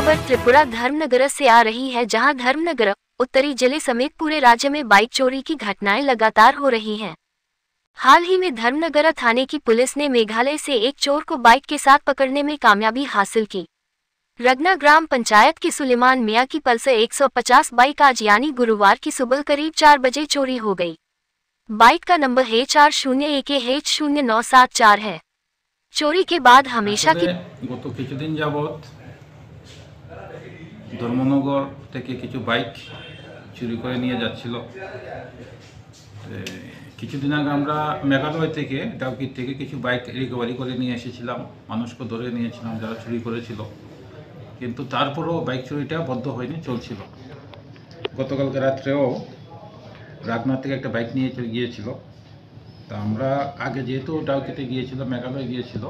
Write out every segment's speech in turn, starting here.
खबर त्रिपुरा धर्मनगर से आ रही है, जहां धर्मनगर उत्तरी जिले समेत पूरे राज्य में बाइक चोरी की घटनाएं लगातार हो रही हैं। हाल ही में धर्मनगर थाने की पुलिस ने मेघालय से एक चोर को बाइक के साथ पकड़ने में कामयाबी हासिल की। रगना ग्राम पंचायत की सुलेमान मियां की पल्सर 150 बाइक आज यानी गुरुवार की सुबह करीब 4 बजे चोरी हो गई। बाइक का नंबर H40AK0974 है। चोरी के बाद हमेशा की গত কিছুদিন যাবত ধর্মনগর থেকে কিছু বাইক চুরি করে নিয়ে যাচ্ছিল। কিছুদিন আগে আমরা মেঘালয় থেকে ডাউকির থেকে কিছু বাইক রিকভারি করে নিয়ে এসেছিলাম, মানুষকে ধরে নিয়েছিলাম যারা চুরি করেছিল, কিন্তু তারপরেও বাইক চুরিটা বন্ধ হয়নি, চলছিল। গতকালকে রাত্রেও রাগনা থেকে একটা বাইক নিয়ে চলে গিয়েছিল। তা আমরা আগে যেহেতু ডাউকিতে গিয়েছিল, মেঘালয় গিয়েছিল,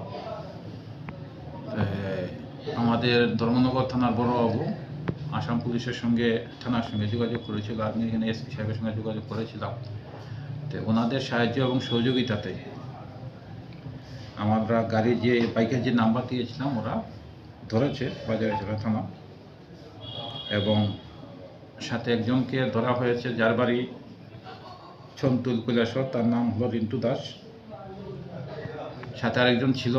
আমাদের ধর্মনগর থানার বড়বাবু আসাম পুলিশের সঙ্গে থানার সঙ্গে যোগাযোগ করেছিল। আমি এখানে এসপি সাহেবের সঙ্গে যোগাযোগ করেছিলাম। তো ওনাদের সাহায্য এবং সহযোগিতাতে আমরা গাড়ির যে বাইকের যে নাম্বার দিয়েছিলাম ওরা ধরেছে বাজারেছড়া থানা, এবং সাথে একজনকে ধরা হয়েছে যার বাড়ি ছন্তুল কৈলাসর, তার নাম হলো রিন্টু দাস। সাথে আরেকজন ছিল,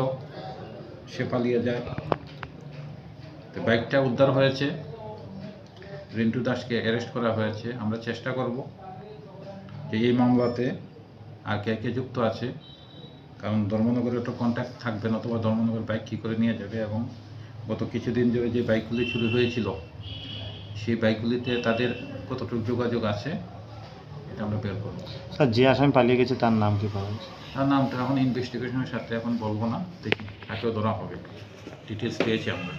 সে পালিয়ে যায়। তো বাইকটা উদ্ধার হয়েছে, রিন্টু দাসকে অ্যারেস্ট করা হয়েছে। আমরা চেষ্টা করব যে এই মামলাতে আর কে কে যুক্ত আছে, কারণ ধর্মনগরের একটা কন্ট্যাক্ট থাকবে না, অথবা ধর্মনগর বাইক কী করে নিয়ে যাবে, এবং গত কিছুদিন ধরে যে বাইকগুলি চুরি হয়েছিল সেই বাইকগুলিতে তাদের কতটুকু যোগাযোগ আছে এটা আমরা বের করব। স্যার, যে আসামি পালিয়ে গেছে তার নাম কি পাওয়া গেছে? তার নামটা এখন ইনভেস্টিগেশনের সাথে এখন বলবো না, দেখি তাকেও ধরা হবে, ডিটেলস পেয়েছি আমরা।